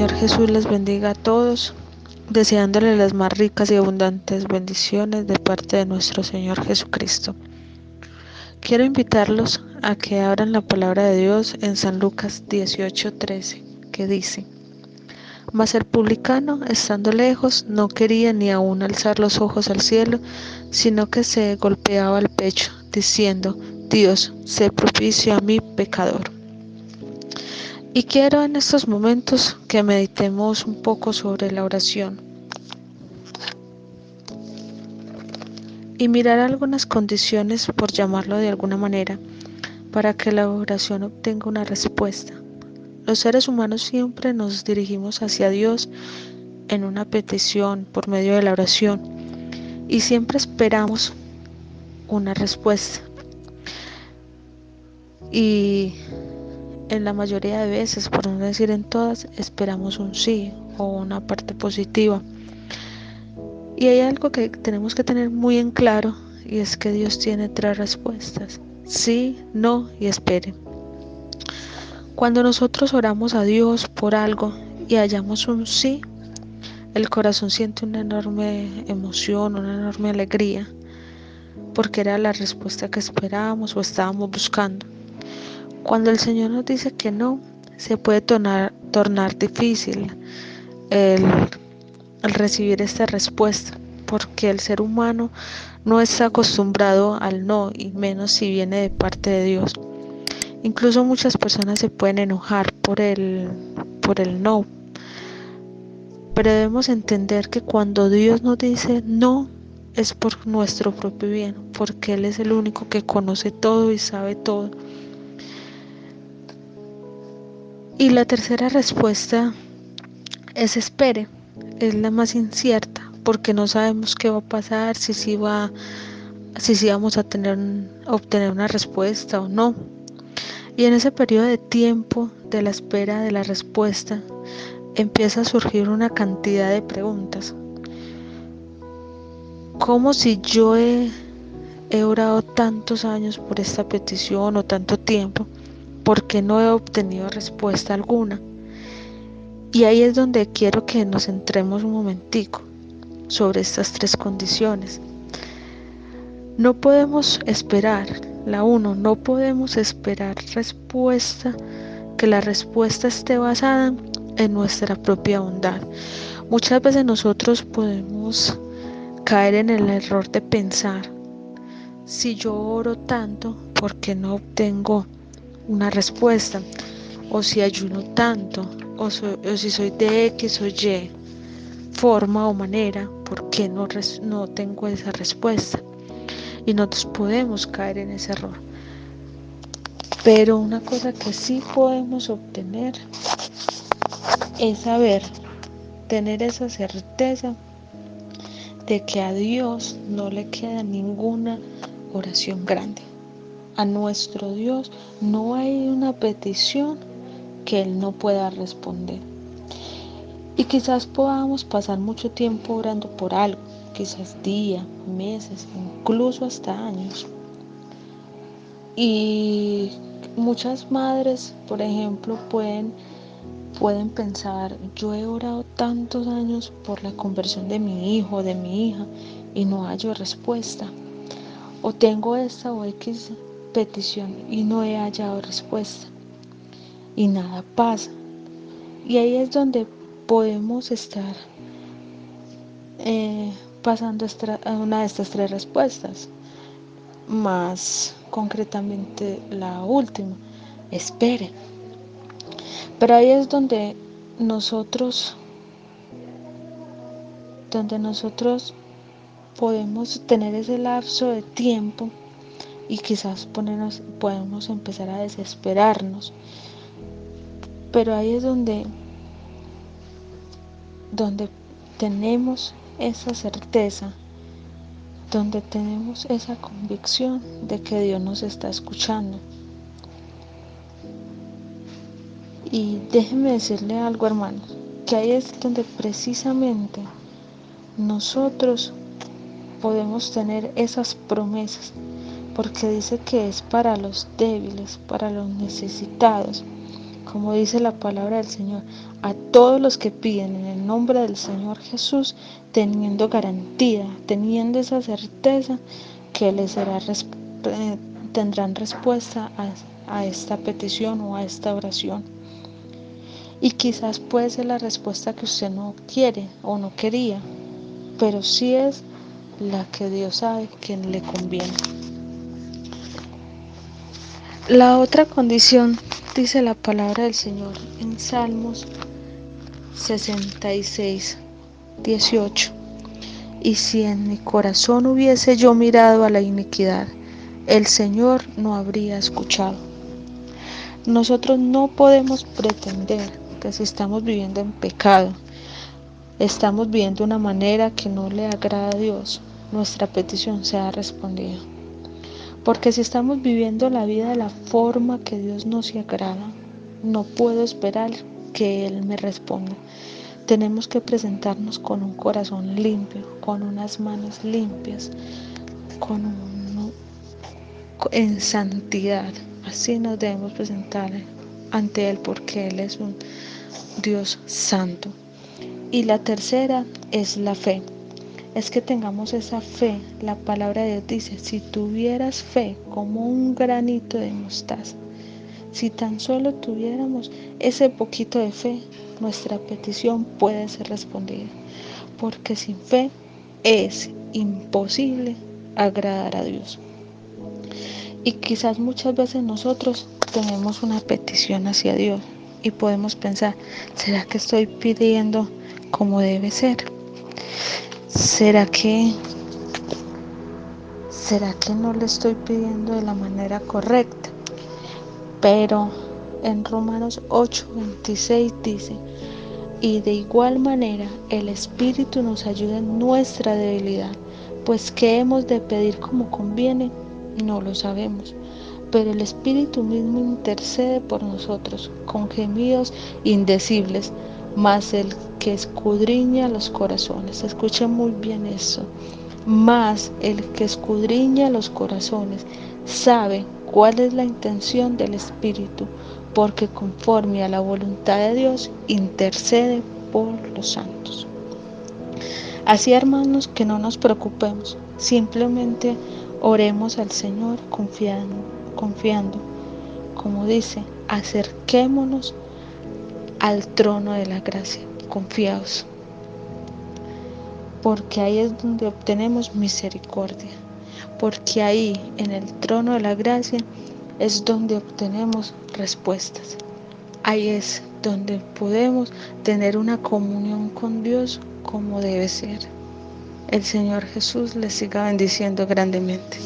Señor Jesús les bendiga a todos, deseándoles las más ricas y abundantes bendiciones de parte de nuestro Señor Jesucristo. Quiero invitarlos a que abran la palabra de Dios en San Lucas 18:13, que dice: Mas el publicano, estando lejos, no quería ni aun alzar los ojos al cielo, sino que se golpeaba el pecho, diciendo: Dios, sé propicio a mí, pecador. Y quiero en estos momentos que meditemos un poco sobre la oración y mirar algunas condiciones, por llamarlo de alguna manera, para que la oración obtenga una respuesta. Los seres humanos siempre nos dirigimos hacia Dios en una petición por medio de la oración y siempre esperamos una respuesta. Y en la mayoría de veces, por no decir en todas, esperamos un sí o una parte positiva. Y hay algo que tenemos que tener muy en claro, y es que Dios tiene 3 respuestas: sí, no y espere. Cuando nosotros oramos a Dios por algo y hallamos un sí, el corazón siente una enorme emoción, una enorme alegría, porque era la respuesta que esperábamos o estábamos buscando. Cuando el Señor nos dice que no, se puede tornar difícil el recibir esta respuesta, porque el ser humano no está acostumbrado al no, y menos si viene de parte de Dios. Incluso muchas personas se pueden enojar por el no, pero debemos entender que cuando Dios nos dice no, es por nuestro propio bien, porque Él es el único que conoce todo y sabe todo. Y la tercera respuesta es espere. Es la más incierta, porque no sabemos qué va a pasar, si vamos a obtener una respuesta o no. Y en ese periodo de tiempo de la espera de la respuesta, empieza a surgir una cantidad de preguntas. Como si yo he orado tantos años por esta petición o tanto tiempo, ¿por qué no he obtenido respuesta alguna? Y ahí es donde quiero que nos centremos un momentico sobre estas 3 condiciones. No podemos esperar, no podemos esperar que la respuesta esté basada en nuestra propia bondad. Muchas veces nosotros podemos caer en el error de pensar: si yo oro tanto, ¿por qué no obtengo una respuesta? O si ayuno tanto, o si soy de X o Y forma o manera, ¿por qué no tengo esa respuesta? Y nosotros podemos caer en ese error. Pero una cosa que sí podemos obtener es tener esa certeza de que a Dios no le queda ninguna oración grande. A nuestro Dios no hay una petición que Él no pueda responder. Y quizás podamos pasar mucho tiempo orando por algo, quizás días, meses, incluso hasta años. Y muchas madres, por ejemplo, pueden pensar: yo he orado tantos años por la conversión de mi hijo o de mi hija y no hallo respuesta. O tengo esta o X petición y no he hallado respuesta. Y nada pasa. Y ahí es donde podemos estar pasando a una de estas 3 respuestas. Más concretamente la última: espere. Pero ahí es donde nosotros podemos tener ese lapso de tiempo y quizás podemos empezar a desesperarnos. Pero ahí es donde tenemos esa certeza, donde tenemos esa convicción de que Dios nos está escuchando. Y déjenme decirle algo, hermanos, que ahí es donde precisamente nosotros podemos tener esas promesas, porque dice que es para los débiles, para los necesitados. como dice la palabra del Señor, a todos los que piden en el nombre del Señor Jesús, teniendo garantía, teniendo esa certeza que les será tendrán respuesta a esta petición o a esta oración. Y quizás puede ser la respuesta que usted no quiere o no quería, pero sí es la que Dios sabe que le conviene. La otra condición, dice la palabra del Señor en Salmos 66, 18. Y si en mi corazón hubiese yo mirado a la iniquidad, el Señor no habría escuchado. Nosotros no podemos pretender que si estamos viviendo en pecado, estamos viviendo de una manera que no le agrada a Dios, nuestra petición sea respondida. Porque si estamos viviendo la vida de la forma que Dios no se agrada, no puedo esperar que Él me responda. Tenemos que presentarnos con un corazón limpio, con unas manos limpias, en santidad. Así nos debemos presentar ante Él porque Él es un Dios santo. Y la tercera es la fe. Es que tengamos esa fe. La palabra de Dios dice, si tuvieras fe como un granito de mostaza, si tan solo tuviéramos ese poquito de fe, nuestra petición puede ser respondida. Porque sin fe es imposible agradar a Dios. Y quizás muchas veces nosotros tenemos una petición hacia Dios y podemos pensar, ¿será que estoy pidiendo como debe ser? ¿Será que no le estoy pidiendo de la manera correcta? Pero en Romanos 8:26 dice, y de igual manera el Espíritu nos ayuda en nuestra debilidad, pues qué hemos de pedir como conviene, no lo sabemos. Pero el Espíritu mismo intercede por nosotros con gemidos indecibles, mas el que escudriña los corazones, escuchen muy bien eso, mas el que escudriña los corazones sabe cuál es la intención del Espíritu, porque conforme a la voluntad de Dios intercede por los santos. Así, hermanos, que no nos preocupemos, simplemente oremos al Señor confiando, como dice, acerquémonos al trono de la gracia, confiados, porque ahí es donde obtenemos misericordia, porque ahí en el trono de la gracia es donde obtenemos respuestas, ahí es donde podemos tener una comunión con Dios como debe ser. El Señor Jesús les siga bendiciendo grandemente.